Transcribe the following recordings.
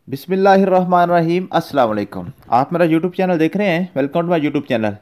बिस्मिल्लाहिर्रहमानिर्रहीम अस्सलाम वालेकुम। आप मेरा यूट्यूब चैनल देख रहे हैं। Welcome to my YouTube channel.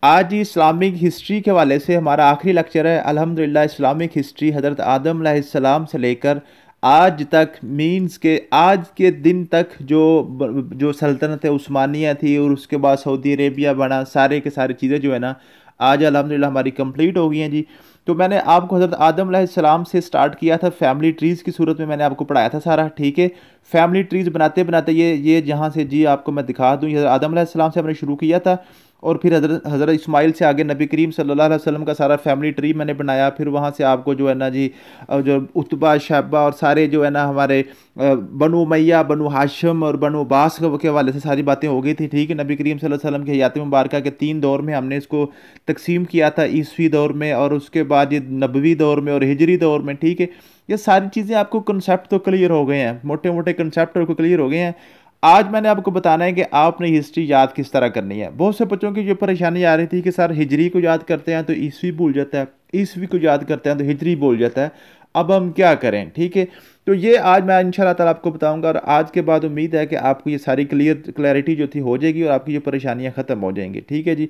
आज इस्लामिक हिस्ट्री के हवाले से हमारा आखिरी लेक्चर है। अल्हम्दुलिल्लाह इस्लामिक हिस्ट्री हज़रत आदम अलैहिस्सलाम से लेकर आज तक, मीन्स के आज के दिन तक जो सल्तनत उस्मानिया थी और उसके बाद सऊदी अरेबिया बना, सारे के सारी चीज़ें जो है ना आज अल्हम्दुलिल्लाह हमारी कंप्लीट हो गई हैं जी। तो मैंने आपको हज़रत आदम अलैहिस्सलाम से स्टार्ट किया था, फैमिली ट्रीज़ की सूरत में मैंने आपको पढ़ाया था सारा, ठीक है। फैमिली ट्रीज़ बनाते बनाते ये जहाँ से जी आपको मैं दिखा दूँ, ये आदम अलैहिस्सलाम से हमने शुरू किया था और फिर हज़रत इस्माइल से आगे नबी करीम सल्लल्लाहु अलैहि वसल्लम का सारा फैमिली ट्री मैंने बनाया। फिर वहाँ से आपको जो है ना जी जो उतबा शैबा और सारे जो है ना हमारे बनु उमैया, बनु हाशिम और बनु अब्बास के हवाले से सारी बातें हो गई थी, ठीक है। नबी करीम सल्लल्लाहु अलैहि वसल्लम की हयात मुबारक के 3 दौर में हमने इसको तकसीम किया था, ईसवी दौर में और उसके बाद ये नबवी दौर में और हिजरी दौर में, ठीक है। ये सारी चीज़ें आपको कंसेप्ट तो क्लियर हो गए हैं, मोटे मोटे कंसेप्ट आपको क्लियर हो गए हैं। आज मैंने आपको बताना है कि आपने हिस्ट्री याद किस तरह करनी है। बहुत से बच्चों की जो परेशानी आ रही थी कि सर हिजरी को याद करते हैं तो ईसवी भूल जाता है, ईसवी को याद करते हैं तो हिजरी भूल जाता है, अब हम क्या करें, ठीक है। तो ये आज मैं इंशाल्लाह ताला आपको बताऊंगा और आज के बाद उम्मीद है कि आपको ये सारी क्लैरिटी जो थी हो जाएगी और आपकी जो परेशानियां ख़त्म हो जाएंगी, ठीक है जी।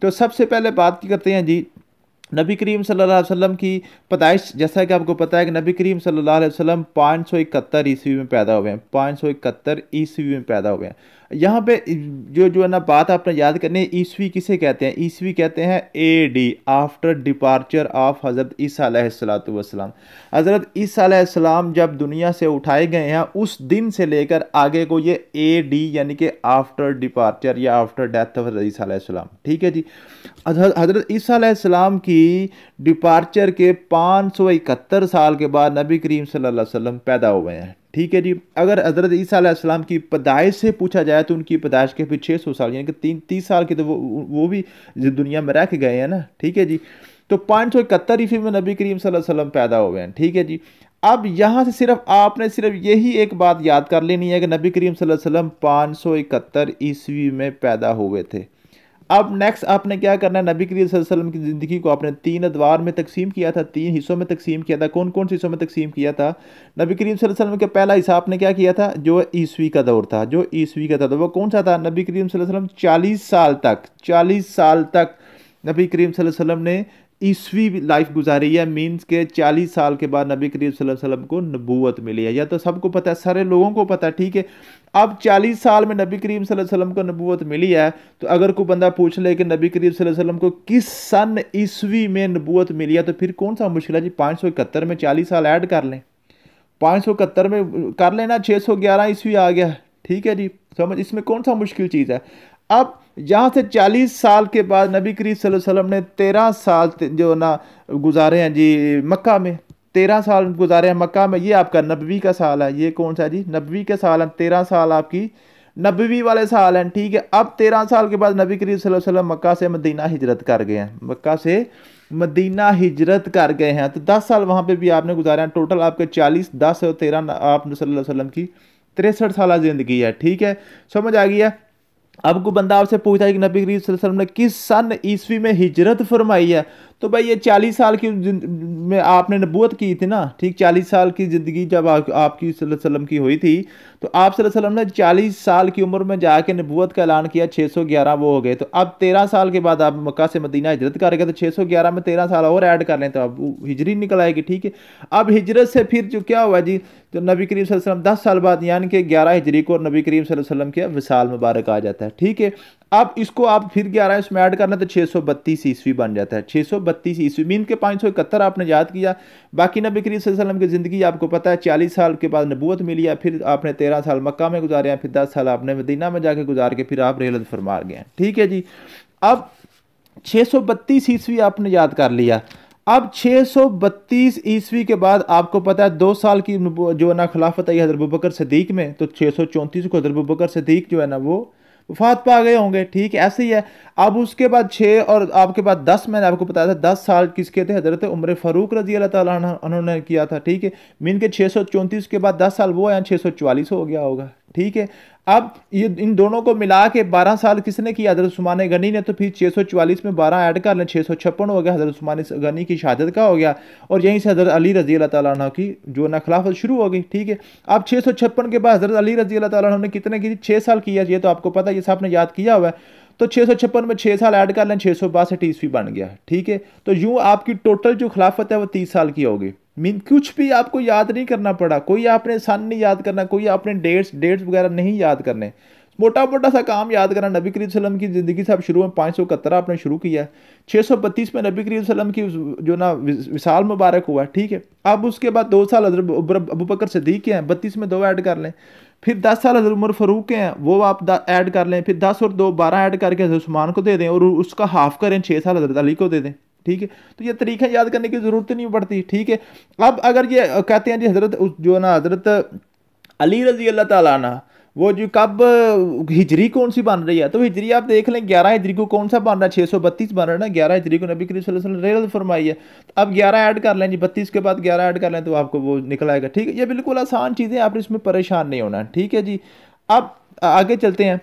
तो सबसे पहले बात करते हैं जी नबी करीम सल्लल्लाहु अलैहि वसल्लम की पैदाइश। जैसा कि आपको पता है कि नबी करीम सल्लल्लाहु अलैहि वसल्लम 571 ईस्वी में पैदा हुए हैं, 571 ईस्वी में पैदा हुए हैं। यहाँ पे जो है ना बात आपने याद करनी है, ईस्वी किसे कहते हैं? ईस्वी कहते हैं AD, आफ्टर डिपार्चर ऑफ हज़रत ईसा अलैहिस्सलातु वस्सलाम। हज़रत ईसा अलैहिस्सलाम जब दुनिया से उठाए गए हैं उस दिन से लेकर आगे को ये AD यानी कि आफ्टर डिपार्चर या आफ्टर डेथ ऑफ हज़रत ईसा अलैहिस्सलाम, ठीक है जी। हज़रत ईसा अलैहिस्सलाम की डिपार्चर के 571 साल के बाद नबी करीम सल्लल्लाहु अलैहि वसल्लम पैदा हुए हैं, ठीक है जी। अगर हज़रत ईसा अलैहिस्सलाम की पैदाइश से पूछा जाए तो उनकी पैदाइश के फिर 600 साल यानी कि 30 साल के तो वो भी दुनिया में रह के गए हैं ना, ठीक है जी। तो 571 ईस्वी में नबी करीम सल्लल्लाहु अलैहि वसल्लम पैदा हुए हैं, ठीक है जी। अब यहाँ से सिर्फ आपने सिर्फ यही एक बात याद कर लेनी है कि नबी करीम सल्लल्लाहु अलैहि वसल्लम 571 ईस्वी में पैदा हुए थे। अब नेक्स्ट आपने क्या करना है, नबी करीम सल्लल्लाहु अलैहि वसल्लम की ज़िंदगी को आपने 3 अदवार में तकसीम किया था, 3 हिस्सों में तकसीम किया था। कौन कौन से हिस्सों में तकसीम किया था? नबी करीम सल्लल्लाहु अलैहि वसल्लम का पहला हिस्सा आपने क्या किया था? जो ईसवी का दौर था, जो ईसवी का था वो कौन सा था? नबी करीम सल्लल्लाहु अलैहि वसल्लम 40 साल तक नबी करीम सल्लल्लाहु अलैहि वसल्लम ने ईसवी लाइफ गुजारी है। मीन्स के 40 साल के बाद नबी करीम सल्लल्लाहु अलैहि वसल्लम को नबूवत मिली है, या तो सबको पता है, सारे लोगों को पता है, ठीक है। अब 40 साल में नबी करीम सल्लल्लाहु अलैहि वसल्लम को नबूवत मिली है, तो अगर कोई बंदा पूछ ले कि नबी करीम सल्लल्लाहु अलैहि वसल्लम को किस सन ईसवी में नबूवत मिली है, तो फिर कौन सा मुश्किल है जी? 571 में 40 साल ऐड कर लें, 571 में कर लेना, 611 ईस्वी आ गया, ठीक है जी। समझ, इसमें कौन सा मुश्किल चीज़ है? अब यहाँ से 40 साल के बाद नबी करीम सल्लल्लाहु अलैहि वसल्लम ने 13 साल जो ना गुजारे हैं जी मक्का में, 13 साल गुजारे हैं मक्का में। ये आपका नबवी का साल है, ये कौन सा जी? नबवी का साल है, 13 साल आपकी नबवी वाले साल हैं, ठीक है। अब 13 साल के बाद नबी करीम सल्लल्लाहु अलैहि वसल्लम मक्का से मदीना हिजरत कर गए हैं, मक्का से मदीना हिजरत कर गए हैं, तो 10 साल वहाँ पे भी आपने गुजारे हैं। टोटल आपके 40, 10 और 13 आप सल्लल्लाहु अलैहि वसल्लम की 63 साल ज़िंदगी है, ठीक है। समझ आ गई है? अब कोई बंदा आपसे पूछता है कि नबी करीम सल्लल्लाहु अलैहि वसल्लम ने किस सन ईस्वी में हिजरत फरमाई है, तो भाई ये 40 साल की में आपने नबूवत की थी ना, ठीक। 40 साल की ज़िंदगी जब आपकी सल्लल्लाहु अलैहि वसल्लम की हुई थी, तो आप सल्लल्लाहु अलैहि वसल्लम ने 40 साल की उम्र में जाके नबूवत का ऐलान किया, 611 वो हो गए। तो अब 13 साल के बाद आप मक्का से मदीना हिजरत कर गए, तो 611 में 13 साल और ऐड कर लें तो अब हिजरी निकल आएगी, ठीक है। अब हिजरत से फिर जो क्या हुआ जी, तो नबी करीम सल्लल्लाहु अलैहि वसल्लम 10 साल बाद यानी कि 11 हिजरी को नबी करीम सल्लल्लाहु अलैहि वसल्लम के विसाल मुबारक आ जाता है, ठीक है। अब इसको आप फिर 11 इसमें ऐड करना तो 632 ईस्वी बन जाता है, 632 ईस्वी। मीन के 571 आपने याद किया। बाकी नबी करीम सल्लल्लाहु अलैहि वसल्लम की ज़िंदगी आपको पता है, 40 साल के बाद नबूवत मिली है, फिर आपने 13 साल मक्का में गुजारे हैं, फिर 10 साल आपने मदीना में जाके गुजार के फिर आप रेलत फरमा गए हैं, ठीक है जी। अब 632 ईस्वी आपने याद कर लिया। अब 632 ईस्वी के बाद आपको पता है 2 साल की जो है ना खिलाफत आई हज़रत अबू बकर सिद्दीक में, तो 634 को हज़रत अबू बकर सिद्दीक जो है ना वो वफात पा गए होंगे, ठीक है, ऐसे ही है। अब उसके बाद 6 और आपके बाद 10 मैंने आपको बताया था, 10 साल किसके थे? हज़रत उमर फ़ारूक रजी अल्लाह ताला अन्हु उन्होंने किया था, ठीक है। मीन के 634 के बाद 10 साल वो आया, 644 हो गया होगा, ठीक है। अब ये इन दोनों को मिला के 12 साल किसने किया? हजरत उस्मान गनी ने। तो फिर 644 में 12 ऐड कर लें, 656 हो गया, हजरत उस्मान गनी की शहादत का हो गया, और यहीं से हजरत अली रजी अल्लाह ताला अन्हु की जो ना खिलाफत शुरू हो गई, ठीक है। अब 656 के बाद हजरत अली रजी अल्लाह ताला अन्हु ने कितने की? 6 साल किया, ये तो आपको पता है, ये सब आपने याद किया हुआ है। तो 656 में 6 साल ऐड कर लें, 662 ईस्वी बन गया, ठीक है। तो यूं आपकी टोटल जो खिलाफत है वो 30 साल की होगी। मीन कुछ भी आपको याद नहीं करना पड़ा, कोई आपने सन नहीं याद करना, कोई आपने डेट्स वगैरह नहीं याद करने, मोटा मोटा सा काम याद करना। नबी करीम सल्लम की ज़िंदगी से आप शुरू में 571 आपने शुरू किया है, 632 में नबी करीम सल्लम की जो ना विसाल मुबारक हुआ, ठीक है। अब उसके बाद 2 साल हज़रत अबू बकर सिद्दीक़ के हैं, 32 में 2 ऐड कर लें। फिर 10 साल हज़रत उमर फ़ारूक के हैं, वो आप ऐड कर लें। फिर 10 और 2 12 ऐड करके हज़रत उस्मान को दे दें, और उसका हाफ करें, 6 साल हज़रत अली को दे दें, ठीक है। तो ये तरीका याद करने की ज़रूरत नहीं पड़ती, ठीक है। अब अगर ये कहते हैं जी हज़रत जो ना हज़रत अली रजी अल्लाह ताला अन्हु वो जो कब हिजरी कौन सी बन रही है, तो हिजरी आप देख लें 11 हिजरी को कौन सा बन रहा है? 632 बन रहा है ना, 11 हिजरी को नबी करीम सल्लल्लाहु अलैहि वसल्लम ने फरमाई है। तो अब 11 ऐड कर लें जी, 32 के बाद 11 ऐड कर लें तो आपको वो निकल आएगा, ठीक है। ये बिल्कुल आसान चीज़ें, आपने इसमें परेशान नहीं होना, ठीक है जी। अब आगे चलते हैं,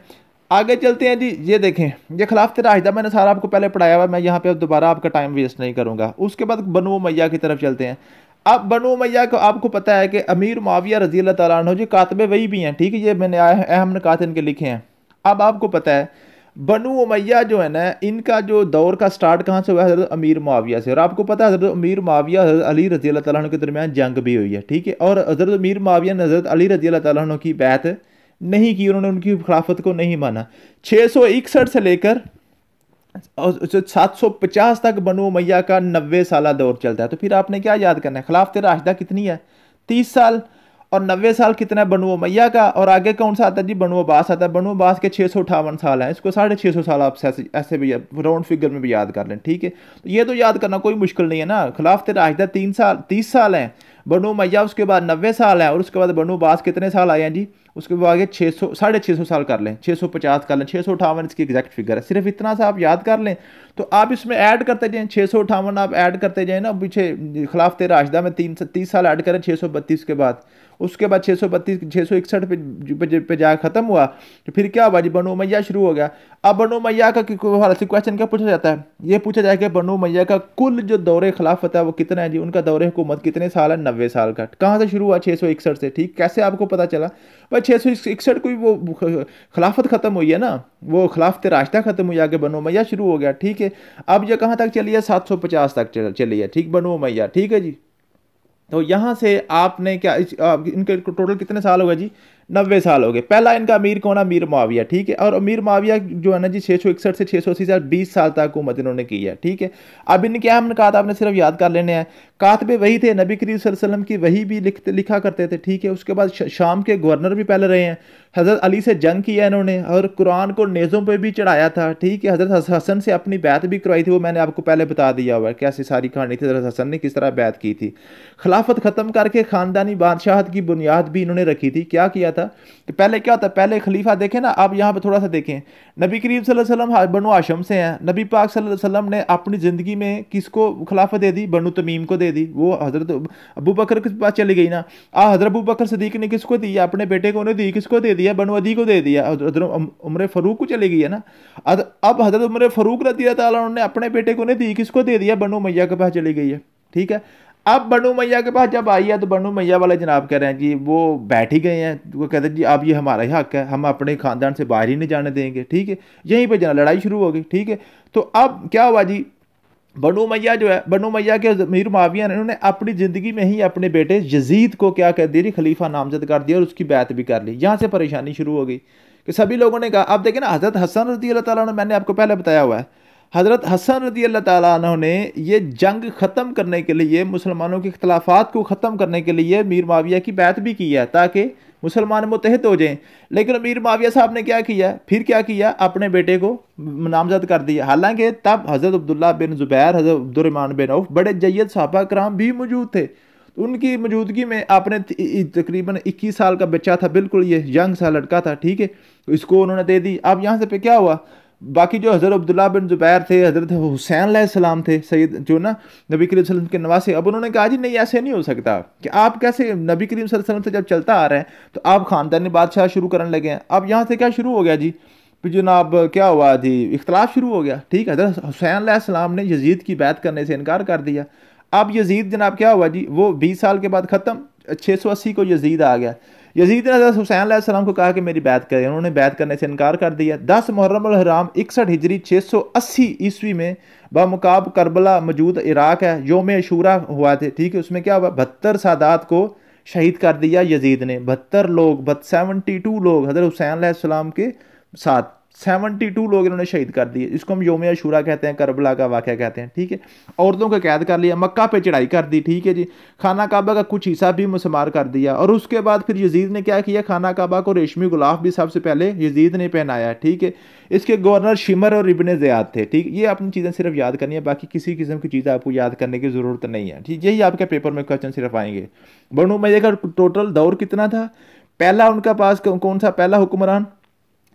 आगे चलते हैं जी। ये देखें, ये खिलाफत राशिदा मैंने सारा आपको पहले पढ़ाया हुआ, मैं यहाँ पे दोबारा आपका टाइम वेस्ट नहीं करूँगा। उसके बाद बनु उमय्या की तरफ चलते हैं। अब बनु उमय्या को आपको पता है कि अमीर मुआविया रजी अल्लाह ताला अन्हु जी कातबे वही भी हैं, ठीक है। ये मैंने अहम निकात इनके लिखे हैं। अब आपको पता है बनु उमय्या जो है ना, इनका जो दौर का स्टार्ट कहाँ से हुआ है? हज़रत अमीर मुआविया से। और आपको पता है हज़रत अमीर मुआविया हज़रत अली रजी अल्लाह ताला अन्हु के दरमियान जंग भी हुई है, ठीक है। और हज़रत अमीर मुआविया ने हज़रत अली रजी अल्लाह ताला अन्हु की बैत नहीं की, उन्होंने उनकी खिलाफत को नहीं माना। 661 से लेकर 750 तक बनु उमय्या का 90 साल दौर चलता है। तो फिर आपने क्या याद करना है? खिलाफत राशिदा कितनी है? 30 साल, और 90 साल कितना है बनु उमय्या का? और आगे कौन सा आता है जी? बनु अब्बास आता है। बनु अब्बास के 658 साल हैं, इसको 650 साल आप ऐसे भी राउंड फिगर में भी याद कर लें, ठीक है। तो ये तो याद करना कोई मुश्किल नहीं है ना। खिलाफत राशिदा 30 साल हैं, बनु उमय्या उसके बाद 90 साल है, और उसके बाद बनु अब्बास कितने साल आए हैं जी? उसके बाद आगे 600 साल कर लें, 650 कर लें, 658 इसकी एग्जैक्ट फिगर है। सिर्फ इतना सा आप याद कर लें, तो आप इसमें ऐड करते जाएं, 658 आप ऐड करते जाएं ना, पीछे खिलाफत राशिदा में 30 साल ऐड करें 632 के बाद। उसके बाद 632 661 पे जा ख़त्म हुआ, तो फिर क्या हुआ जी? बनु उमय्या शुरू हो गया। अब बनु उमय्या का क्वेश्चन क्या पूछा जाता है? ये पूछा जाए कि बनु उमय्या का कुल जो दौरे खिलाफत है वो कितना है जी? उनका दौरे हुकूमत कितने साल है? 90 साल का। कहाँ से शुरू हुआ? 661 से, ठीक। कैसे आपको पता चला भाई? 661 कोई वो खिलाफत ख़त्म हुई है ना, वो खिलाफत राशिदा ख़त्म हुई, आगे बनु उमय्या शुरू हो गया, ठीक है। अब ये कहाँ तक चली है? 750 तक चली है, ठीक, बनु उमय्या, ठीक है जी। तो यहाँ से आपने क्या इनके टोटल कितने साल हो गए जी? 90 साल हो गए। पहला इनका अमीर कौन है? अमीर मुआविया, ठीक है। और अमीर मुआविया जो है ना जी 661 से 680 साल 20 साल तक हुकूमत इन्होंने की है, ठीक है। अब इनके अहम निकात आपने सिर्फ याद कर लेने हैं। कातबे वही थे, नबी करीम सल्लल्लाहु अलैहि वसल्लम की वही भी लिखा करते थे, ठीक है। उसके बाद शाम के गवर्नर भी पहले रहे हैं। हज़रत अली से जंग किया इन्होंने, और कुरान को नेज़ों पर भी चढ़ाया था, ठीक है। हज़रत हसन से अपनी बैत भी करवाई थी, वो मैंने आपको पहले बता दिया हुआ है कैसी सारी कहानी थी, हज़रत हसन ने किस तरह बैत की थी। खिलाफत ख़त्म करके ख़ानदानी बादशाहत की बुनियाद भी इन्होंने रखी थी। क्या किया था? तो पहले क्या होता है? पहले खलीफा देखें ना, आप यहाँ पे थोड़ा सा देखें। नबी करीम सल्लल्लाहु अलैहि वसल्लम बनु हाशिम से हैं। नबी पाक सल्लल्लाहु अलैहि वसल्लम ने अपनी ज़िंदगी में किसको खिलाफत दे दी? बनु तमीम को दे दी। वो हज़रत अबू बकर के पास चली गई ना। हज़रत अबू बकर सिद्दीक़ ने किसको दी? अपने बेटे को नहीं दी, किसको दे दिया? बनु अदी को दे दिया। हज़रत उमर फ़ारूक को चली गई है ना। अब हज़रत उमर फ़ारूक रज़ी अल्लाह ताला ने अपने बेटे को नहीं दी, किसको दे दिया? बनु उमय्या के पास चली गई है, ठीक है। अब बनु उमय्या के पास जब आई है, तो बनु उमय्या वाले जनाब कह रहे हैं जी वो बैठ ही गए हैं, वो कहते हैं जी अब ये हमारा ही हक है, हम अपने ख़ानदान से बाहर ही नहीं जाने देंगे, ठीक है। यहीं पर जना लड़ाई शुरू हो गई, ठीक है। तो अब क्या हुआ जी? बनु उमय्या जो है, बनु उमय्या के अमीर मुआविया ने उन्होंने अपनी ज़िंदगी में ही अपने बेटे यजीद को क्या कर दिया? खलीफा नामजद कर दिया, और उसकी बैत भी कर ली। यहाँ से परेशानी शुरू हो गई कि सभी लोगों ने कहा। अब देखें ना, हज़रत हसन रज़ी अल्लाह ताला अन्हु, मैंने आपको पहले बताया हुआ है, हज़रत हसन रज़ी अल्लाह ताला अन्हु ने ये जंग ख़त्म करने के लिए, मुसलमानों के इख्तलाफात को ख़त्म करने के लिए अमीर मुआविया की बैत भी की है, ताकि मुसलमान मुत्तहिद हो जाएं। लेकिन अमीर मुआविया साहब ने क्या किया? फिर क्या किया? अपने बेटे को नामजद कर दिया। हालांकि तब हज़रत अब्दुल्ला बिन ज़ुबैर, हज़रत अब्दुर्रहमान बिन औफ, बड़े जय्यद सहाबा कराम भी मौजूद थे। तो उनकी मौजूदगी में आपने तकरीबन 21 साल का बच्चा था, बिल्कुल ये यंग सा लड़का था, ठीक है, इसको उन्होंने दे दी। अब यहाँ से पे क्या हुआ? बाकी जो हज़रत अब्दुल्ला बिन ज़ुबैर थे, हज़रत हुसैन अलैहिस्सलाम थे, सैयद जो ना नबी करीम सल्लल्लाहु अलैहि वसल्लम के नवासे, अब उन्होंने कहा जी नहीं ऐसे नहीं हो सकता कि आप कैसे नबी करीम सल्लल्लाहु अलैहि वसल्लम से जब चलता आ रहे हैं तो आप ख़ानदानी बादशाह शुरू करने लगे हैं। अब यहाँ से क्या शुरू हो गया जी, फिर जनाब क्या हुआ जी, इख्तलाफ शुरू हो गया। ठीक है, हज़रत हुसैन अलैहिस्सलाम ने यजीद की बैत करने से इनकार कर दिया। अब यजीद जनाब क्या हुआ जी, वो 20 साल के बाद ख़त्म, 680 को यजीद आ गया। यजीद ने हज़रत हुसैन अलैहिस्सलाम को कहा कि मेरी बैत करें, उन्होंने बैत करने से इनकार कर दिया। 10 मुहर्रम अल हराम 61 हिजरी 680 ईस्वी में बामुकाब करबला मौजूद इराक है, योम अशूरा हुआ थे। ठीक है, उसमें क्या हुआ, 72 सादात को शहीद कर दिया यजीद ने। 72 लोग, 72 लोग हज़रत हुसैन अलैहिस्सलाम के साथ 72 लोग इन्होंने शहीद कर दिए। इसको हम योम अशूरा कहते हैं, करबला का वाक़या कहते हैं। ठीक है, औरतों को कैद कर लिया, मक्का पे चढ़ाई कर दी। ठीक है जी, खाना काबा का कुछ हिस्सा भी मुसमार कर दिया। और उसके बाद फिर यजीद ने क्या किया, खाना काबा को रेशमी गुलाफ भी सबसे पहले यजीद ने पहनाया। ठीक है, इसके गवर्नर शिमर और इब्ने ज़ियाद थे। ठीक, ये अपनी चीज़ें सिर्फ याद करनी है, बाकी किसी किस्म की चीज़ आपको याद करने की ज़रूरत नहीं है। ठीक, यही आपके पेपर में क्वेश्चन सिर्फ आएंगे। बनु उमय्या का टोटल दौर कितना था, पहला उनका पास कौन सा पहला हुक्मरान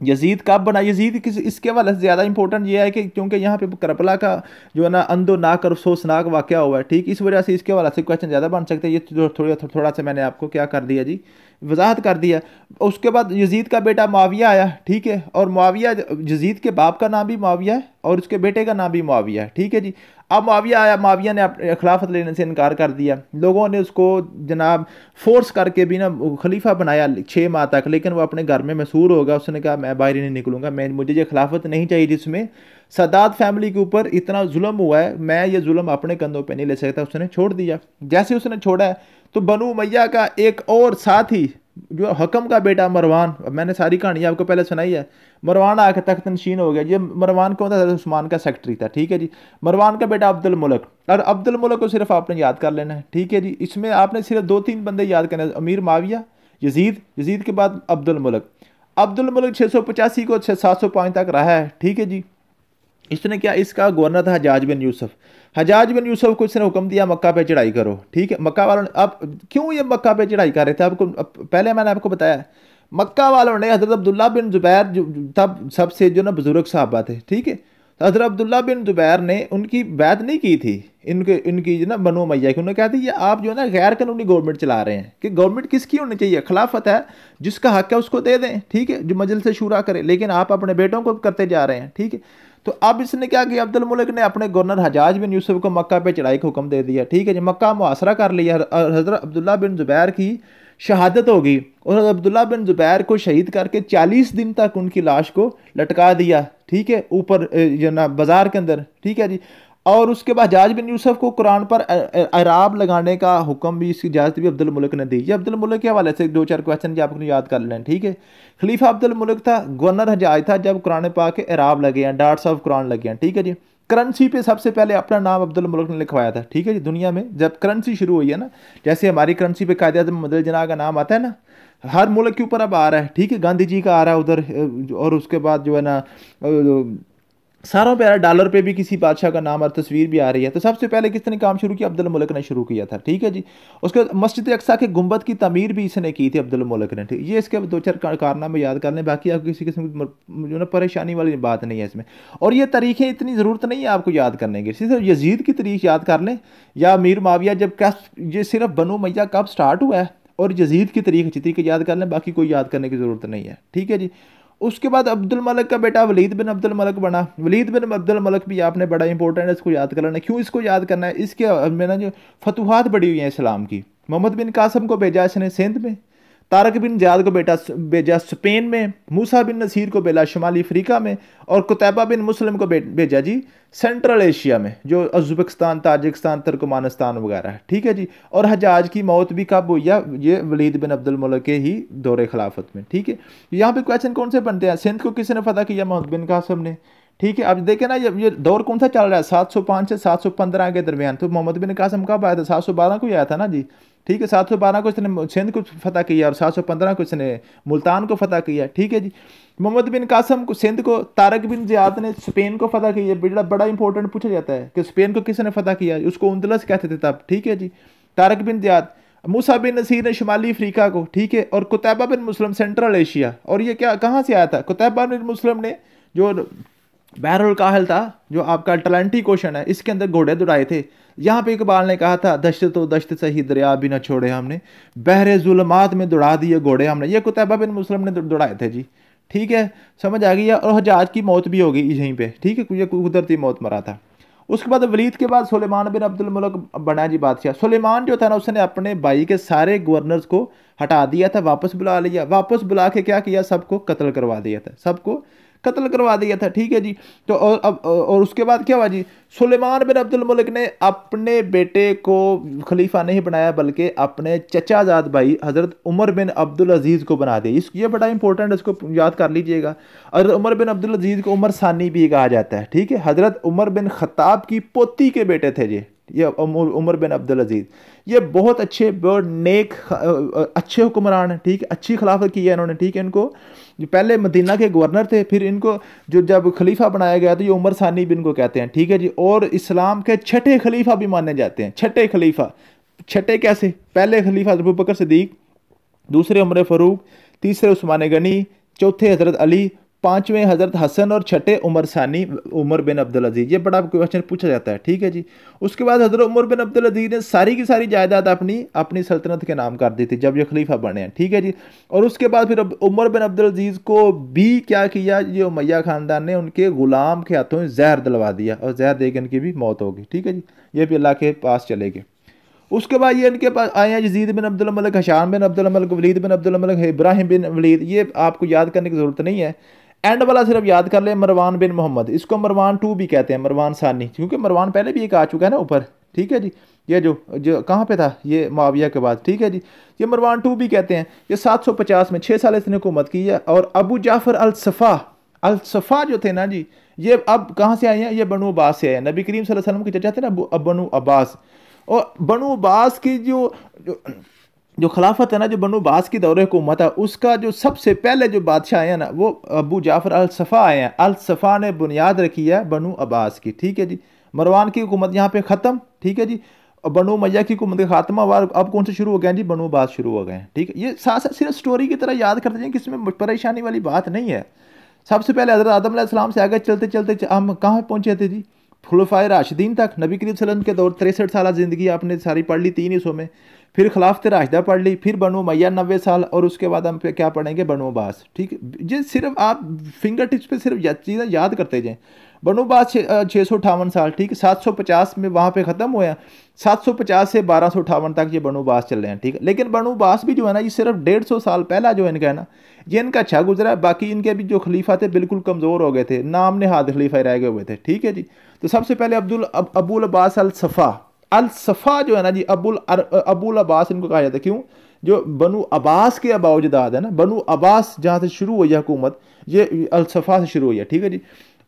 यजीद कब बना, यजीद किस इसके हवाले से ज़्यादा इंपॉर्टेंट ये है कि क्योंकि यहाँ पे करबला का जो है ना अंदोनाक और अफसोसनाक वाक़या हुआ है। ठीक, इस वजह से इसके हवाले से क्वेश्चन ज़्यादा बन सकते हैं। ये थोड़ा सा मैंने आपको क्या कर दिया जी, वजाहत कर दिया। उसके बाद यजीद का बेटा मुआविया आया। ठीक है, और मुआविया, यजीद के बाप का नाम भी मुआविया है और उसके बेटे का नाम भी मुआविया है। ठीक है जी, अब मुआविया आया, मुआविया ने खिलाफत लेने से इनकार कर दिया। लोगों ने उसको जनाब फोर्स करके भी ना खलीफा बनाया 6 माह तक, लेकिन वो अपने घर में मसूर होगा। उसने कहा मैं बाहर ही नहीं निकलूंगा, मुझे ये खिलाफत नहीं चाहिए जिसमें सादात फैमिली के ऊपर इतना जुल्म हुआ है, मैं ये जुल्म अपने कंधों पे नहीं ले सकता। उसने छोड़ दिया। जैसे उसने छोड़ा है तो बनु उमय्या का एक और साथी जो हकम का बेटा मरवान, मैंने सारी कहानी आपको पहले सुनाई है, मरवान आकर तख्त नशीन हो गया। ये मरवान कौन था, उस्मान का सेक्रेटरी था। ठीक है जी, मरवान का बेटा अब्दुल मुलक, और अब्दुल मुलक को सिर्फ आपने याद कर लेना है। ठीक है जी, इसमें आपने सिर्फ 2-3 बंदे याद करने हैं, अमीर माविया, यजीद, यजीद के बाद अब्दुल मुलक। अब्दुल मुलक 685 को 705 तक रहा है। ठीक है जी, इसने क्या, इसका गवर्नर था हजाज बिन यूसुफ। हजाज बिन यूसुफ को इसने हुक्म दिया मक्का पे चढ़ाई करो। ठीक है, मक्का वालों ने, अब क्यों ये मक्का पे चढ़ाई कर रहे थे आपको, पहले मैंने आपको बताया, मक्का वालों ने हज़रत अब्दुल्ला बिन ज़ुबैर जो तब सबसे जो ना बुजुर्ग साहबा थे। ठीक है, तो हज़रत अब्दुल्ला बिन ज़ुबैर ने उनकी बैत नहीं की थी, इनकी जो ना बनु उमय्या की। उन्होंने कहा था ये आप जो है ना गैर कानूनी गवर्नमेंट चला रहे हैं, कि गवर्नमेंट किसकी होनी चाहिए, खिलाफत है, जिसका हक है उसको दे दें। ठीक है, जो मजलिस से शूरा करे, लेकिन आप अपने बेटों को करते जा रहे हैं। ठीक है, तो अब इसने क्या किया, अब्दुल मुलक ने अपने गवर्नर हजाज बिन यूसुफ को मक्का पे चढ़ाई का हुक्म दे दिया। ठीक है जी, मक्का मुहासरा कर लिया और हज़रत अब्दुल्ला बिन ज़ुबैर की शहादत हो गई। और अब्दुल्ला बिन ज़ुबैर को शहीद करके 40 दिन तक उनकी लाश को लटका दिया। ठीक है, ऊपर जो ना बाजार के अंदर। ठीक है जी, और उसके बाद हजाज बिन यूसुफ को कुरान पर अराब लगाने का हुक्म भी, इसकी इजाज़त भी अब्दुल मुलक ने दी। ये अब्दुल मुलक के हवाले से 2-4 क्वेश्चन जो आपको याद कर लें। ठीक है, खलीफा अब्दुल मुलक था, गवर्नर हजाज था जब कुरान पाक के अराब लगे हैं, डार्ट्स ऑफ कुरान लगे हैं। ठीक है जी, करेंसी पे सबसे पहले अपना नाम अब्दुल मुलक ने लिखवाया था। ठीक है जी, दुनिया में जब करेंसी शुरू हुई है ना, जैसे हमारी करेंसी पे कायदे आज़म मदल जना का नाम आता है ना, हर मुल्क के ऊपर अब आ रहा है। ठीक है, गांधी जी का आ रहा है उधर, और उसके बाद जो है ना सारों पे आ रहा है, डॉलर पे भी किसी बादशाह का नाम और तस्वीर भी आ रही है। तो सबसे पहले किसने काम शुरू किया, अब्दुल मुलक ने शुरू किया था। ठीक है जी, उसके मस्जिद अक्सा के गुंबद की तमीर भी इसने की थी अब्दुल मुलक ने। ठीक, ये इसके 2-4 कारनामे याद कर लें, बाकी आपको किसी किस्म की जो ना परेशानी वाली बात नहीं है इसमें। और ये तारीखें इतनी ज़रूरत नहीं है आपको याद करने की, सिर्फ यजीद की तारीख याद कर लें, या अमीर माविया जब क्या, ये सिर्फ बनु उमय्या कब स्टार्ट हुआ है, और यजीद की तारीख अच्छी तरीके याद कर लें, बाकी कोई याद करने की ज़रूरत नहीं है। ठीक है जी, उसके बाद अब्दुल मलिक का बेटा वलीद बिन अब्दुल मलिक बना। वलीद बिन अब्दुल मलिक भी आपने बड़ा इंपॉर्टेंट है, इसको याद कर लेना। क्यों इसको याद करना है, इसके में ना जो फतुहात बड़ी हुई हैं इस्लाम की। मोहम्मद बिन कासम को भेजा इसने सिंध में, तारक बिन ज़ियाद को भेजा स्पेन में, मूसा बिन नसीर को भेजा शुमाली अफ्रीका में, और कुतैबा बिन मुस्लिम को भेजा जी सेंट्रल एशिया में, जो उज़्बेकिस्तान, ताजिकिस्तान, तुर्कमानिस्तान वगैरह है। ठीक है जी, और हजाज की मौत भी कब हुई है, ये वलीद बिन अब्दुल मुलक के ही दौरे खिलाफत में। ठीक है, यहाँ पे क्वेश्चन कौन से बनते हैं, सिंध को किसने फतह किया, मोहम्मद बिन कासम ने। ठीक है, अब देखें ना ये दौर कौन सा चल रहा है, 705 से 715 के दरमियान। तो मोहम्मद बिन कासम कब आया था, 712 को ही आया था ना जी। ठीक है, 712 को इसने सिंध को फतह किया और 715 को इसने मुल्तान को फतह किया। ठीक है जी, मोहम्मद बिन कासम को सिंध को, तारक बिन ज़ियाद ने स्पेन को फतह किया। बड़ा इंपॉर्टेंट पूछा जाता है कि स्पेन को किसने फतह किया, उसको उंदलस कहते थे तब। ठीक है जी, तारक बिन ज़ियाद। मूसा बिन नसीर ने शुमाली अफ्रीका को। ठीक है, और कुतैबा बिन मुस्लिम सेंट्रल एशिया। और ये क्या, कहाँ से आया था, कुतैबा बिन मुस्लिम ने जो बहरुल काहिल था जो आपका अटलांटिक ओशन है, इसके अंदर घोड़े दौड़ाए थे। यहाँ पे इकबाल ने कहा था, दश्त तो दश्त सही दरिया भी न छोड़े हमने, बहरे जुल्मात में दौड़ा दिए घोड़े हमने। ये कुतैबा बिन मुस्लिम ने दौड़ाए थे जी। ठीक है, समझ आ गई है। और हजाज की मौत भी हो गई यहीं पे, ठीक है, ये कुदरती मौत मरा था। उसके बाद वलीद के बाद सुलेमान बिन अब्दुल मुल्क बना जी बादशाह। सुलेमान जो था ना, उसने अपने भाई के सारे गवर्नर्स को हटा दिया था, वापस बुला लिया। वापस बुला के क्या किया, सबको कत्ल करवा दिया था, सबको कत्ल करवा दिया था। ठीक है जी। तो और उसके बाद क्या हुआ जी, सुलेमान बिन अब्दुल मुल्क ने अपने बेटे को खलीफा नहीं बनाया, बल्कि अपने चचाजाद भाई हज़रत उमर बिन अब्दुल अजीज़ को बना दिया। ये बड़ा इंपॉर्टेंट है, इसको याद कर लीजिएगा। हज़रत उमर बिन अब्दुल अजीज़ को उमर सानी भी कहा जाता है। ठीक है, हज़रत उमर बिन खत्ताब की पोती के बेटे थे ये उमर बिन अब्दुल अजीज़। ये बहुत अच्छे, बहुत नेक, अच्छे हुक्मरान हैं। ठीक है, अच्छी खिलाफत की है इन्होंने। ठीक है, इनको जो पहले मदीना के गवर्नर थे, फिर इनको जो जब खलीफा बनाया गया तो ये उमर सानी भी इनको कहते हैं। ठीक है जी। और इस्लाम के छठे खलीफा भी माने जाते हैं। छठे खलीफा, छठे कैसे, पहले खलीफा अबू बकर सिद्दीक, दूसरे उमर फ़ारूक, तीसरे उस्मान गनी, चौथे हज़रत अली, पांचवें हज़रत हसन और छठे उमर सानी, उमर बिन अब्दुल अजीज़। ये बड़ा क्वेश्चन पूछा जाता है। ठीक है जी। उसके बाद हज़रत उमर बिन अब्दुल अजीज़ ने सारी की सारी जायदाद अपनी अपनी सल्तनत के नाम कर दी थी जब ये खलीफा बने हैं। ठीक है जी। और उसके बाद फिर उमर बिन अब्दुल अजीज़ को भी क्या किया, ये उमैया ख़ानदान ने उनके ग़ुलाम के हाथों में जहर दिलवा दिया, और जहर देकर इनकी भी मौत हो गई। ठीक है जी। ये भी अल्लाह के पास चले गए। उसके बाद ये इनके पास आए हैं यजीद बिन अब्दुल मलिक, हशाम बिन अब्दुल मलिक, वलीद बिन अब्दुल मलिक, इब्राहिम बिन वलीद। ये आपको याद करने की ज़रूरत नहीं है, एंड वाला सिर्फ याद कर ले, मरवान बिन मोहम्मद। इसको मरवान टू भी कहते हैं, मरवान सानी, क्योंकि मरवान पहले भी एक आ चुका है ना ऊपर। ठीक है जी। ये जो जो कहाँ पे था, ये मुआविया के बाद। ठीक है जी। ये मरवान टू भी कहते हैं। ये 750 में 6 साल इसने हुकूमत की है। और अबू जाफ़र अल सफ़ा जो थे ना जी, ये अब कहाँ से आए हैं, ये बनु अब्बास से आए हैं। नबी करीम सल्लल्लाहु अलैहि वसल्लम के चचा थे ना बनु अब्बास। और बनु अब्बास की जो खिलाफत है ना, जो बनु अब्बास की दौरे हुकूमत है, उसका जो सबसे पहले जो बादशाह आए हैं ना, वो अबू जाफ़र अल सफ़ा आए हैं। अल सफ़ा ने बुनियाद रखी है बनु अब्बास की। ठीक है जी। मरवान की हुकूमत यहाँ पे ख़त्म। ठीक है जी। बनु उमैया की हुकूमत का खात्मा हुआ। अब कौन से शुरू हो गए हैं जी, बनु अब्बास शुरू हो गए हैं। ठीक है, ये साथ साथ सिर्फ स्टोरी की तरह याद करते जाएं, किसी में परेशानी वाली बात नहीं है। सबसे पहले हज़रत आदम अलैहिस्सलाम से आगे चलते चलते हम कहाँ पहुँचे थे जी, खुलफाए राशिदीन तक। नबी करीम सल्लल्लाहु अलैहि वसल्लम के दौर 63 साल ज़िंदगी आपने सारी पढ़ ली 3 हिस्सों में। फिर खिलाफत राशिदा पढ़ ली, फिर बनु उमैया 90 साल, और उसके बाद हम पे क्या पढ़ेंगे, बनु अब्बास। ठीक है, ये सिर्फ आप फिंगर टिप्स पे सिर्फ चीज़ें याद करते जाएँ। बनु अब्बास 658 साल। ठीक है, 750 में वहाँ पे ख़त्म हुआ। 750 से 1258 तक ये बनु अब्बास चल रहे हैं। ठीक है, लेकिन बनु अब्बास भी जो है ना, ये सिर्फ 150 साल पहला जो इनका है ना, ये इनका अच्छा गुजरा है। बाकी इनके भी जो खलीफा थे बिल्कुल कमज़ोर हो गए थे, नाम नेहाद खलीफा रह गए हुए थे। ठीक है जी। तो सबसे पहले अबुल अब्बास अल सफ़ा जो है ना जी, अबुल अब्बास इनको कहा जाता है। क्यों, जो बनु अब्बास के अबाउजदाद है ना, बनु अब्बास जहाँ से शुरू हुई है हुकूमत, ये अल सफ़ा से शुरू हुई है। ठीक है जी।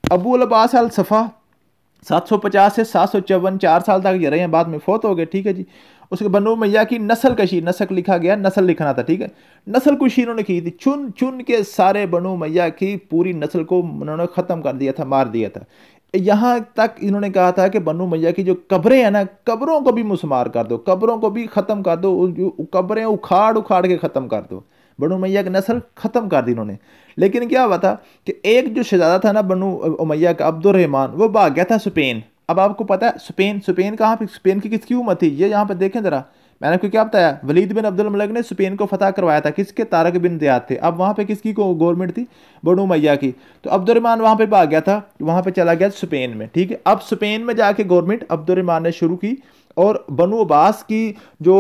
अबुल अब्बास अल सफ़ा 750 से 754 4 साल तक ये रहे हैं, बाद में फौत हो गए। ठीक है जी। उसके बनु उमैया की नस्ल कशी, नस्ल लिखा गया, नस्ल लिखना था। ठीक है, नस्ल कुशी इन्होंने की थी, चुन चुन के सारे बनु उमैया की पूरी नस्ल को उन्होंने ख़त्म कर दिया था, मार दिया था। यहाँ तक इन्होंने कहा था कि बनु उमैया की जो कब्रें हैं ना, कब्रों को भी मुसमार कर दो, कब्रों को भी ख़त्म कर दो, जो कब्रें उखाड़ उखाड़ के ख़त्म कर दो। बनु उमैया की नस्ल ख़त्म कर दी इन्होंने। लेकिन क्या हुआ था कि एक जो शहजादा था ना बनु उमैया का, अब्दुर्रहमान, वो भाग गया था स्पेन। अब आपको पता है स्पेन कहाँ पे, स्पेन की किसकी हुकूमत थी, ये यहाँ पे देखें ज़रा। मैंने आपको क्या बताया, वलीद बिन अब्दुल मलिक ने स्पेन को फतह करवाया था, किसके, तारक बिन ज़ियाद थे। अब वहाँ पे किसकी को गवर्नमेंट थी, बनु उमैया की। तो अब्दुर्रहमान वहाँ पे भाग गया था, वहाँ पे चला गया स्पेन में। ठीक है, अब स्पेन में जाके गवर्नमेंट अब्दुर्रहमान ने शुरू की, और बनु अब्बास की जो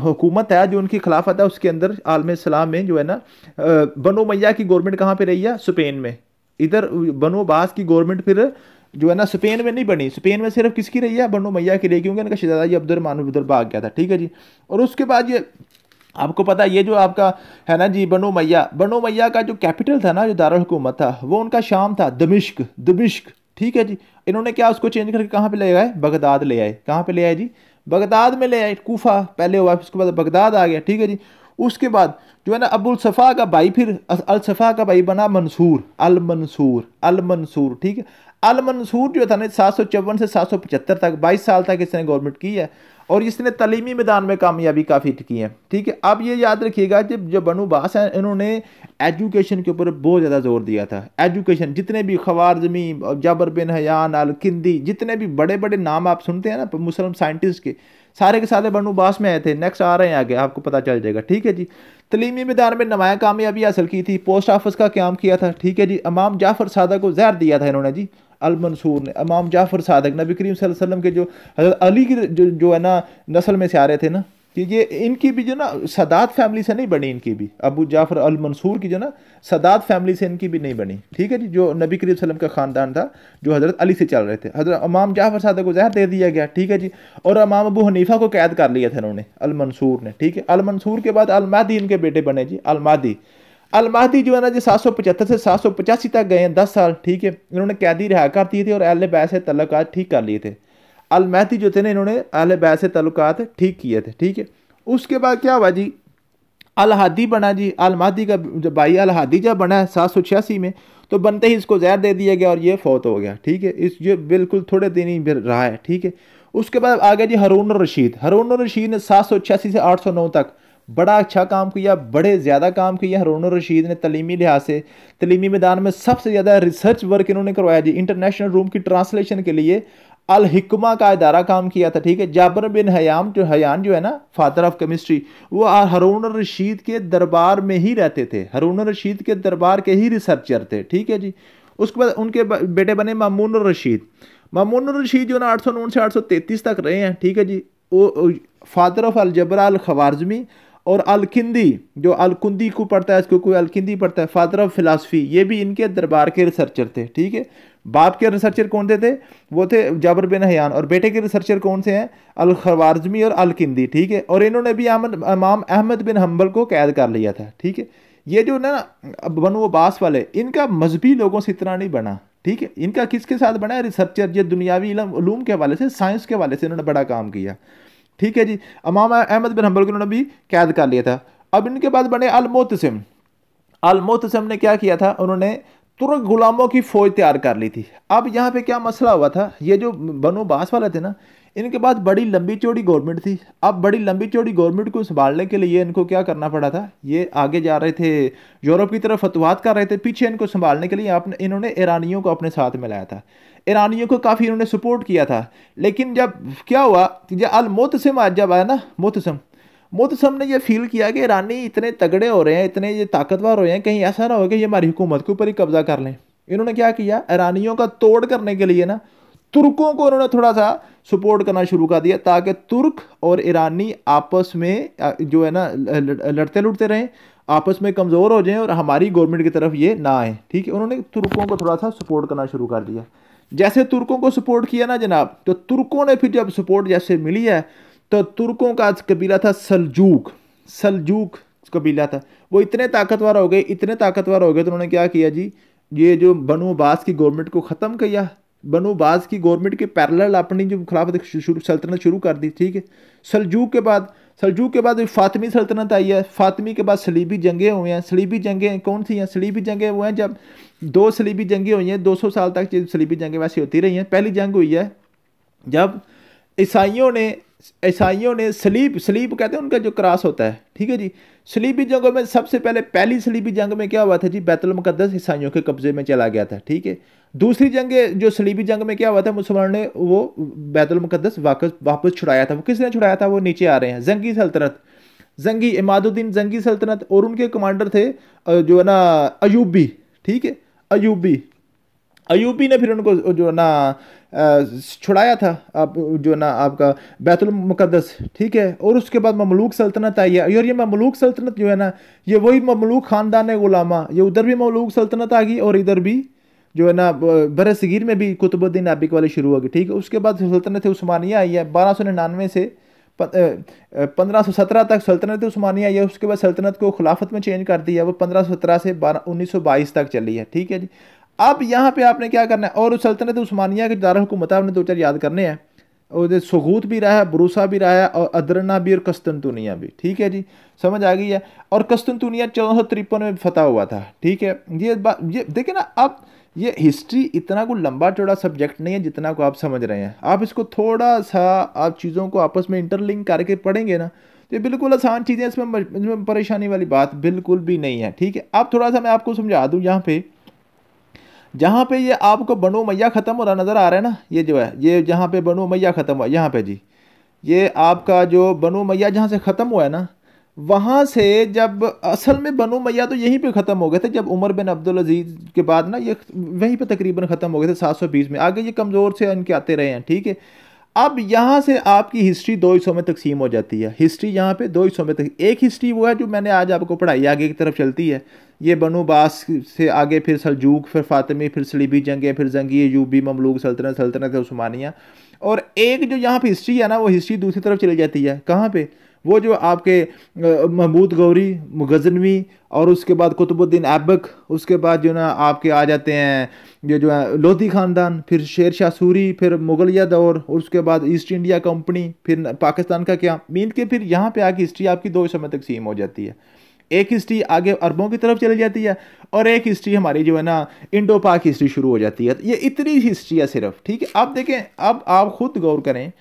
हुकूमत है, जो उनकी खिलाफत है, उसके अंदर आलम इस्लाम में जो है ना, बनु उमैया की गवर्नमेंट कहाँ पे रही है, स्पेन में। इधर बनु अब्बास की गवर्नमेंट फिर जो है ना स्पेन में नहीं बनी, स्पेन में सिर्फ किसकी रही है, बनु उमैया की रही, क्योंकि इनका शहजादा ये अब्दुर्रहमान उधर भाग गया था। ठीक है जी। और उसके बाद ये आपको पता है, ये जो आपका है ना जी बनु उमैया का जो कैपिटल था ना, जो दारुल हुकूमत था, वो उनका शाम था, दमिश्क। ठीक है जी। इन्होंने क्या उसको चेंज करके कहाँ पे ले आए, बगदाद ले आए। कहाँ पे ले आए जी, बगदाद में ले आए। कूफा पहले हुआ, उसके बाद बगदाद आ गया। ठीक है जी। उसके बाद जो है ना अबुल सफ़ा का भाई, फिर अल सफ़ा का भाई बना मंसूर, अल मंसूर, अल मंसूर, ठीक है। अल मंसूर जो था ना 754 से 775 तक 22 साल तक इसने गवर्नमेंट की है, और इसने तलीमी मैदान में कामयाबी काफ़ी की है, ठीक है। अब ये याद रखिएगा जब जो बनु बास हैं इन्होंने एजुकेशन के ऊपर बहुत ज़्यादा जोर दिया था। एजुकेशन, जितने भी ख्वारज़मी, जाबर बिन हयान, अल किंदी, जितने भी बड़े बड़े नाम आप सुनते हैं ना मुस्लिम साइंटिस्ट के सारे बनु बास में आए थे। नेक्स्ट आ रहे हैं आगे, आपको पता चल जाएगा, ठीक है जी। तलीमी मैदान में नुमाया कामयाबी हासिल की थी, पोस्ट ऑफिस का क्याम किया था, ठीक है जी। इमाम जाफ़र सादक को जहर दिया था इन्होंने जी, अल मंसूर ने। इमाम जाफ़र सादक नबी करीम सल्लल्लाहु अलैहि वसल्लम के जो हज़रत अली की जो है ना नस्ल में से आ रहे थे ना, कि ये इनकी भी जो ना सदात फैमिली से नहीं बनी, इनकी भी अबू जाफ़र अल मंसूर की जो ना सदात फैमिली से इनकी भी नहीं बनी, ठीक है जी। जो नबी करीम सल्लल्लाहु अलैहि वसल्लम का ख़ानदान था, जो हज़रत अली से चल रहे थे। हज़रत इमाम जाफ़र सादक को जहर दे दिया गया, ठीक है जी। और इमाम अबू हनीफ़ा को कैद कर लिया था इन्होंने, अल मंसूर ने, ठीक है। अल मंसूर के बाद अल महदी इनके बेटे बने जी, अल महदी। अल महदी जो है ना जी 775 से 785 तक गए हैं, 10 साल, ठीक है। इन्होंने कैदी रिहा कर दिए थे और अहले बैत से तल्लुकात ठीक कर लिए थे। अल महदी जो थे ना, इन्होंने अहले बैत से तल्लुकात ठीक किए थे, ठीक है। उसके बाद क्या हुआ जी, अल हादी बना जी। अल महदी का जब भाई अल हादी जब बना 786 में, तो बनते ही इसको जहर दे दिया गया और ये फौत हो गया, ठीक है। इस ये बिल्कुल थोड़े दिन ही रहा है, ठीक है। उसके बाद आ गया जी हारून रशीद। हारून रशीद ने 786 से 809 तक बड़ा अच्छा काम किया, बड़े ज़्यादा काम किया हारून रशीद ने तलीमी लिहाज से। तलीमी मैदान में सबसे ज़्यादा रिसर्च वर्क इन्होंने करवाया जी। इंटरनेशनल रूम की ट्रांसलेशन के लिए अल हिकमा का इदारा काम किया था, ठीक है। जाबर बिन हयान जो है ना, फादर ऑफ केमिस्ट्री, वो हारून रशीद के दरबार में ही रहते थे, हारून रशीद के दरबार के ही रिसर्चर थे, ठीक है जी। उसके बाद उनके बेटे बने मामून रशीद। मामून रशीद जो ना 809 से 833 तक रहे हैं, ठीक है जी। वो फादर ऑफ अल जबर अल खवारजमी और अल किंदी, जो अल कुंदी को पढ़ता है, इसको कोई अल किंदी पढ़ता है, फादर ऑफ फिलासफी, ये भी इनके दरबार के रिसर्चर थे, ठीक है। बाप के रिसर्चर कौन थे? वो थे जाबर बिन हयान, और बेटे के रिसर्चर कौन से हैं? अल खवारजमी और अल किंदी, ठीक है। और इन्होंने भी इमाम अहमद बिन हम्बल को कैद कर लिया था, ठीक है। ये जो ना बनु अब्बास वाले, इनका मजहबी लोगों से इतना नहीं बना, ठीक है। इनका किसके साथ बना है? रिसर्चर, ये दुनियावी उलूम के हवाले से, साइंस के हवाले से इन्होंने बड़ा काम किया, ठीक है जी। इमाम अहमद बिन हम्बल को इन्होंने भी कैद कर लिया था। अब इनके बाद बने अल मोतसिम। अल मोतसिम ने क्या किया था? उन्होंने तुर्क गुलामों की फौज तैयार कर ली थी। अब यहाँ पे क्या मसला हुआ था, ये जो बनु अब्बास वाले थे ना, इनके पास बड़ी लंबी चौड़ी गवर्नमेंट थी। अब बड़ी लंबी चौड़ी गवर्नमेंट को संभालने के लिए इनको क्या करना पड़ा था? ये आगे जा रहे थे, यूरोप की तरफ फतवाहत कर रहे थे, पीछे इनको संभालने के लिए इन्होंने ईरानियों को अपने साथ मिलाया था। ईरानियों को काफ़ी इन्होंने सपोर्ट किया था। लेकिन जब क्या हुआ कि जब अल मोतसिम आज जब आया ना, मोतसम ने यह फील किया कि ईरानी इतने तगड़े हो रहे हैं, इतने ये ताकतवर हो रहे हैं, कहीं ऐसा ना हो कि ये हमारी हुकूमत के ऊपर ही कब्जा कर लें। इन्होंने क्या किया? ईरानियों का तोड़ करने के लिए ना तुर्कों को उन्होंने थोड़ा सा सपोर्ट करना शुरू कर दिया, ताकि तुर्क और ईरानी आपस में जो है ना लड़ते लुड़ते रहें, आपस में कमज़ोर हो जाएं और हमारी गवर्नमेंट की तरफ ये ना आए, ठीक है। उन्होंने तुर्कों को थोड़ा सा सपोर्ट करना शुरू कर दिया। जैसे तुर्कों को सपोर्ट किया ना जनाब, तो तुर्कों ने फिर जब सपोर्ट जैसे मिली है, तो तुर्कों का कबीला था सल्जूक। सल्जूक कबीला था, वो इतने ताकतवर हो गए, इतने ताकतवर हो गए, तो उन्होंने क्या किया जी, ये जो बनु अब्बास की गवर्नमेंट को ख़त्म किया। बनु अब्बास की गवर्नमेंट के पैरेलल अपनी जो खिलाफत सल्तनत शुरू कर दी, ठीक है। सल्जूक के बाद फातिमी सल्तनत आई है। फातिमी के बाद सलीबी जंगें हुई हैं। सलीबी जंगें कौन सी हैं? सलीबी जंगें वो हैं जब 2 सलीबी जंगें हुई हैं, 200 साल तक सलीबी जंगें वैसे होती रही हैं। पहली जंग हुई है जब ईसाइयों ने सलीब कहते हैं उनका जो क्रॉस होता है, ठीक है जी। सलीबी जंगों में सबसे पहली सलीबी जंग में क्या हुआ था जी? बैतुल मुकद्दस ईसाइयों के कब्जे में चला गया था, ठीक है। दूसरी जंग जो सलीबी जंग में क्या हुआ था? मुसलमानों ने वो बैतुल मुकद्दस वापस छुड़ाया था। वो किसने छुड़ाया था? वो नीचे आ रहे हैं, जंगी सल्तनत, जंगी इमादुद्दीन जंगी सल्तनत, और उनके कमांडर थे जो है ना अयूबी, ठीक है। अयूबी ने फिर उनको जो है ना छुड़ाया था, आप जो ना आपका बैतुल मुकद्दस, ठीक है। और उसके बाद ममलूक सल्तनत आई है, और ये ममलूक सल्तनत जो है ना, ये वही ममलूक ख़ानदान गुलामा, ये उधर भी ममलूक सल्तनत आ गई और इधर भी जो है ना बर सगीर में भी कुतुबुद्दीन ऐबक वाली शुरू हो गई, ठीक है। उसके बाद सल्तनत उस्मानिया आई है 1299 से 1517 तक सल्तनत उस्मानिया आई है। उसके बाद सल्तनत को खिलाफत में चेंज कर दिया, वो 1517 से 1922 तक चली है, ठीक है जी। अब यहाँ पे आपने क्या करना है, और सल्तनत उस्मानिया के दारुल हुकूमत आपने 2-4 याद करने हैं। और सगूत भी रहा है, बुरूसा भी रहा है, और अदरना भी और कस्तुनतुनिया भी। ठीक है जी, समझ आ गई है। और कस्तुनतुनिया 1453 में फतह हुआ था। ठीक है, ये बात ये देखिए ना आप, ये हिस्ट्री इतना कोई लंबा चौड़ा सब्जेक्ट नहीं है जितना को आप समझ रहे हैं। आप इसको थोड़ा सा आप चीज़ों को आपस में इंटरलिंक करके पढ़ेंगे ना, तो ये बिल्कुल आसान चीज़ें, इसमें परेशानी वाली बात बिल्कुल भी नहीं है। ठीक है, अब थोड़ा सा मैं आपको समझा दूँ। यहाँ पे जहाँ पे ये आपको बनु मैया ख़त्म हो रहा नज़र आ रहा है ना, ये जो है, ये जहाँ पे बनु मैया ख़त्म हुआ यहाँ पे जी, ये आपका जो बनु मैया जहाँ से ख़त्म हुआ है ना, वहाँ से जब असल में बनु मैया तो यहीं पे ख़त्म हो गए थे, जब उमर बिन अब्दुल अजीज़ के बाद ना ये वहीं पे तकरीबन ख़त्म हो गए थे 720 में। आगे ये कमज़ोर से इनके आते रहे हैं। ठीक है, अब यहाँ से आपकी हिस्ट्री दो हिस्सों में तकसीम हो जाती है। हिस्ट्री यहाँ पे दो हिस्सों में एक हिस्ट्री वो है जो मैंने आज आपको पढ़ाई, आगे की तरफ चलती है। ये बनु बास से आगे फिर सल्जूक, फिर फातिमी, फिर सलीबी जंगें, फिर जंगी यूबी, ममलूक सल्तनत, सल्तनत उस्मानिया। और एक जो यहाँ पे हिस्ट्री है ना, वो हिस्ट्री दूसरी तरफ चली जाती है। कहाँ पे? वो जो आपके महमूद गौरी गजनवी, और उसके बाद कुतुबुद्दीन ऐबक, उसके बाद जो ना आपके आ जाते हैं ये जो है लोधी ख़ानदान, फिर शेर शाह सूरी, फिर मुगलिया दौर, और उसके बाद ईस्ट इंडिया कंपनी, फिर पाकिस्तान का क्या मीन के, फिर यहाँ पे आके हिस्ट्री आपकी दो हिस्सों में तकसीम हो जाती है। एक हिस्ट्री आगे अरबों की तरफ चली जाती है, और एक हिस्ट्री हमारी जो है ना इंडो पाक हिस्ट्री शुरू हो जाती है। ये इतनी हिस्ट्री है सिर्फ। ठीक है, अब देखें, अब आप खुद गौर करें,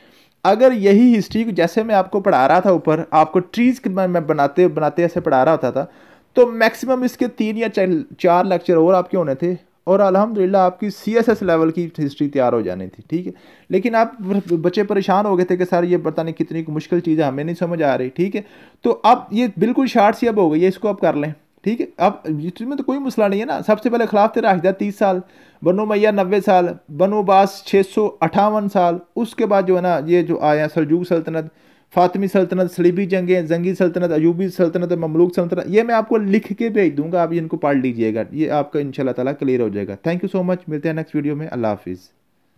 अगर यही हिस्ट्री जैसे मैं आपको पढ़ा रहा था ऊपर, आपको ट्रीज मैं बनाते बनाते ऐसे पढ़ा रहा होता था, तो मैक्सिमम इसके 3 या 4 लेक्चर और आपके होने थे, और अल्हम्दुलिल्लाह आपकी CSS लेवल की हिस्ट्री तैयार हो जानी थी। ठीक है, लेकिन आप बच्चे परेशान हो गए थे कि सर ये पता नहीं कितनी मुश्किल चीज़ है, हमें नहीं समझ आ रही। ठीक है, तो अब ये बिल्कुल शार्ट सी अब हो गई है, इसको आप कर लें। ठीक है, अब इसमें तो कोई मसला नहीं है ना। सबसे पहले खिलाफत राशिदा 30 साल, बनु मैया 90 साल, बनु बास 658 साल, उसके बाद जो है ना ये जो आया सल्जूक सल्तनत, फातिमी सल्तनत, सलीबी जंगें, जंगी सल्तनत, अयूबी सल्तनत, ममलूक सल्तनत, ये मैं आपको लिख के भेज दूंगा, आप इनको पढ़ लीजिएगा, ये आपका इंशाल्लाह ताला क्लियर हो जाएगा। थैंक यू सो मच, मिलते हैं नेक्स्ट वीडियो में। अल्लाह हाफिज़।